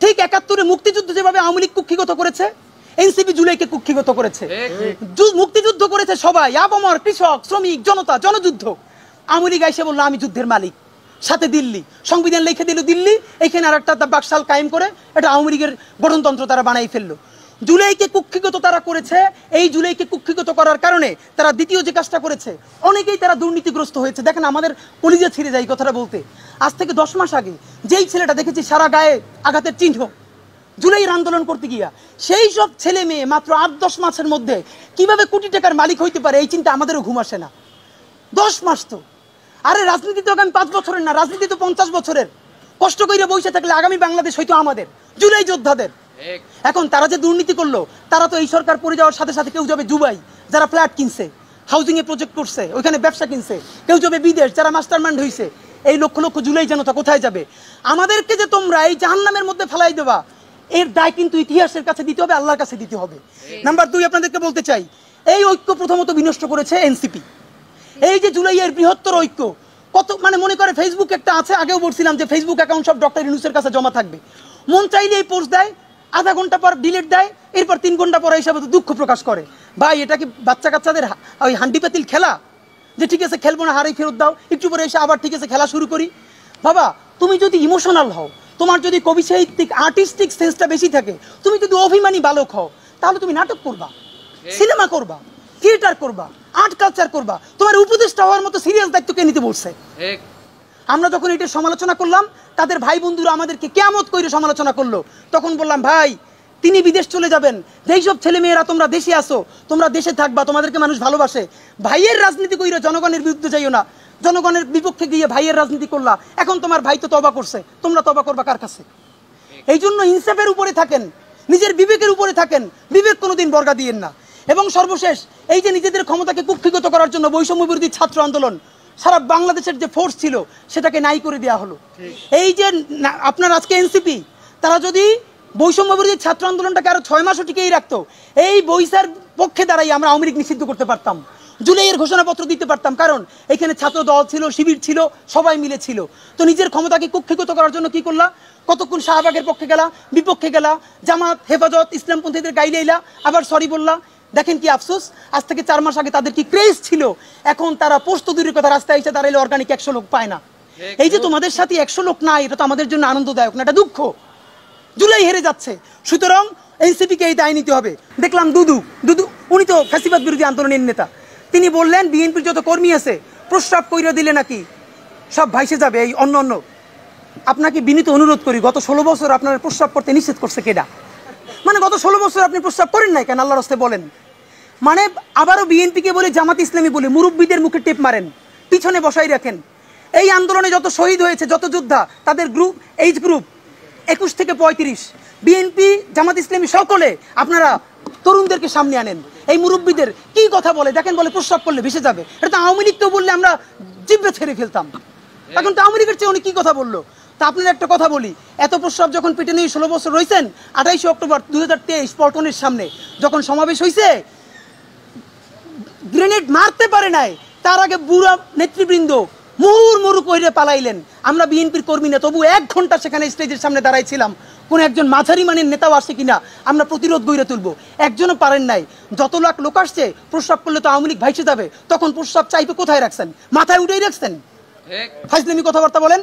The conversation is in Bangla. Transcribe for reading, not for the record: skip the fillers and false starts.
ঠিক ৭১-এ মুক্তিযুদ্ধ যেভাবে আওয়ামী লীগ কুক্ষিগত করেছে, এনসিপি জুলাইকে কুক্ষিগত করেছে। মুক্তিযুদ্ধ করেছে সবাই, আপামর, কৃষক, শ্রমিক, জনতা, জনযুদ্ধ। আওয়ামী লীগ এসে বললো আমি যুদ্ধের মালিক, সাথে দিল্লি সংবিধান লিখে দিল দিল্লি, এইখানে আর একটা বাকশাল কায়েম করে এটা আওয়ামী লীগের গঠনতন্ত্র তারা বানাই ফেললো। জুলাইকে কুক্ষিগত তারা করেছে। এই জুলাইকে কুক্ষিগত করার কারণে তারা দ্বিতীয় যে কাজটা করেছে, অনেকেই তারা দুর্নীতিগ্রস্ত হয়েছে। দেখেন আমাদের কলিজা ছিঁড়ে যায় কথাটা বলতে। আজ থেকে 10 মাস আগে যেই ছেলেটা দেখেছি সারা গায়ে আঘাতের চিহ্ন জুলাইয়ের আন্দোলন করতে গিয়া, সেই সব ছেলে মেয়ে মাত্র 8-10 মাসের মধ্যে কিভাবে কোটি টাকার মালিক হইতে পারে এই চিন্তা আমাদেরও ঘুম আসে না। 10 মাস তো, আরে রাজনীতি তো আগামী 5 বছরের না, রাজনীতি তো 50 বছরের। কষ্ট করে বসে থাকলে আগামী বাংলাদেশ হয়তো আমাদের, জুলাই যোদ্ধাদের। এখন তারা যে দুর্নীতি করলো, তারা তো এই সরকার পড়ে যাওয়ার সাথে সাথে কেউ যাবে দুবাই, যারা ফ্ল্যাট কিনছে, হাউজিং এ প্রজেক্ট করছে, ওইখানে ব্যবসা কিনছে, কেউ যাবে বিদেশ, যারা মাস্টারমাইন্ড হয়েছে। এই লক্ষ লক্ষ জুলাই জনতা কোথায় যাবে? আমাদেরকে যে তোমরা এই জাহান্নামের মধ্যে ফেলাই দেবা, এর দায় কিন্তু ইতিহাসের কাছে দিতে হবে, আল্লাহর কাছে দিতে হবে। নাম্বার 2 আপনাদেরকে বলতে চাই, এই ঐক্য প্রথমত বিনষ্ট করেছে এনসিপি। এই যে জুলাইয়ের বৃহত্তর ঐক্য, কত মানে মনে করে ফেসবুক একটা আছে, আগেও বলছিলাম যে ফেসবুক অ্যাকাউন্ট সব ডক্টর ইউনূসের কাছে জমা থাকবে। মন চাইলে এই পোস্ট দেয়, আধা ঘন্টা পর ডিলিট দেয়, এরপর 3 ঘন্টা পর হিসাবে তো দুঃখ প্রকাশ করে। ভাই এটা কি বাচ্চা কাচ্চাদের ওই হান্ডি পাতিল খেলা, যে ঠিক আছে খেলবো না, হারাই ফেরত দাও, একটু পরে এসে আবার ঠিক আছে খেলা শুরু করি? বাবা তুমি যদি ইমোশনাল হও, তোমার যদি কবি সাহিত্যিক আর্টিস্টিক সেন্সটা বেশি থাকে, তুমি যদি অভিমানী বালক হও, তাহলে তুমি নাটক করবা, সিনেমা করবা, থিয়েটার করবা, আর্ট কালচার করবা। তোমার উপদেষ্টা হওয়ার মতো সিরিয়াস দায়িত্ব কে নিতে বলছে? আমরা যখন এটা সমালোচনা করলাম, তাদের ভাই বন্ধুরা আমাদেরকে কিয়ামত কইরে সমালোচনা করলো। তখন বললাম ভাই তিনি বিদেশ চলে যাবেন, যেই সব ছেলে মেয়েরা তোমরা দেশে আসো, তোমরা দেশে থাকবা, তোমাদেরকে মানুষ ভালোবাসে। ভাইয়ের রাজনীতি কইরে জনগণের বিরুদ্ধে যাইও না, জনগণের বিপক্ষে গিয়ে ভাইয়ের রাজনীতি করলা। এখন তোমার ভাই তো তওবা করছে, তোমরা তওবা করবা কার কাছে? এই জন্য ইনসাফের উপরে থাকেন, নিজের বিবেকের উপরে থাকেন, বিবেক কোনোদিন বর্গা দিয়েন না। এবং সর্বশেষ এই যে নিজেদের ক্ষমতাকে কুক্ষিগত করার জন্য বৈষম্য বিরোধী ছাত্র আন্দোলন, সারা বাংলাদেশের যে ফোর্স ছিল সেটাকে নাই করে দেওয়া হলো। এই যে আপনার আজকে এনসিপি, তারা যদি বৈষম্য বিরোধী ছাত্র আন্দোলনটাকে আরো 6 মাসও টিকেই রাখতো, এই বৈশার পক্ষে দাঁড়াই আমরা আওয়ামী লীগ নিষিদ্ধ করতে পারতাম, জুলাইয়ের ঘোষণাপত্র দিতে পারতাম। কারণ এখানে ছাত্র দল ছিল, শিবির ছিল, সবাই মিলে ছিল। তো নিজের ক্ষমতাকে কুক্ষিগত করার জন্য কি করলা? কতক্ষণ শাহবাগের পক্ষে গেলা, বিপক্ষে গেলা, জামাত, হেফাজত, ইসলামপন্থীদের গাইলেইলা, আবার সরি বললা। দেখেন কি আফসোস, আজ থেকে 4 মাস আগে তাদের কি ক্রেজ ছিল, এখন তারা পোস্ত দূরের কথা রাস্তায় এসে দাঁড়াইলে অর্গানিক 100 লোক পায় না। এই যে তোমাদের সাথে 100 লোক নাই, এটা তো আমাদের জন্য আনন্দদায়ক না, এটা দুঃখ। জুলাই হেরে যাচ্ছে, সুতরাং এনসিপিকে এই দায় নিতে হবে। দেখলাম দুদু উনি তো ফ্যাসিবাদ বিরোধী আন্দোলনের নেতা, তিনি বললেন বিএনপির যত কর্মী আছে প্রস্রাব কইরা দিলে নাকি সব ভাইসে যাবে এই অন্য। আপনাকে বিনীত অনুরোধ করি, গত 16 বছর আপনার প্রস্রাব করতে নিষেধ করছে কেডা? মানে গত 16 বছর আপনি প্রস্রাব করেন নাই কেন? আল্লাহর রাস্তায় বলেন। মানে আবারও বিএনপিকে বলে, জামাত ইসলামী বলে মুরব্বীদের মুখে টেপ মারেন, পিছনে বসাই রাখেন। এই আন্দোলনে যত শহীদ হয়েছে, যত যোদ্ধা, তাদের গ্রুপ, এইজ গ্রুপ 21 থেকে 35, বিএনপি, জামাত ইসলামী সকলে আপনারা তরুণদেরকে সামনে আনেন। এই মুরব্বীদের কি কথা বলে দেখেন, বলে প্রস্রাব করলে ভেসে যাবে। এটা তো আওয়ামী লীগ তো বললে আমরা জিব্বে ছেড়ে ফেলতাম, এখন তো আওয়ামী লীগের চেয়ে উনি কি কথা বললো। তা আপনার একটা কথা বলি, এত প্রস্রাব যখন পেটে নিয়ে 16 বছর রয়েছেন, 28 অক্টোবর 2023 পল্টনের সামনে যখন সমাবেশ হয়েছে, গ্রেনেড মারতে পারে নাই, তার আগে বুড়া নেতৃবৃন্দ মুহুর্মুহু কইরে পালাইলেন। আমরা বিএনপির কর্মী না, তবু 1 ঘন্টা সেখানে স্টেজের সামনে দাঁড়াইছিলাম, কোন একজন মাঝারি মানের নেতাও আসছে কিনা আমরা প্রতিরোধ গড়ে তুলবো, একজনও পারেন নাই। যত লাখ লোক আসছে, প্রস্রাব করলে তো আওয়ামী লীগ ভাইসে যাবে, তখন প্রস্রাব চাইবে কোথায় রাখছেন? মাথায় উঠেই রাখছেন। ফাজলামি কথাবার্তা বলেন।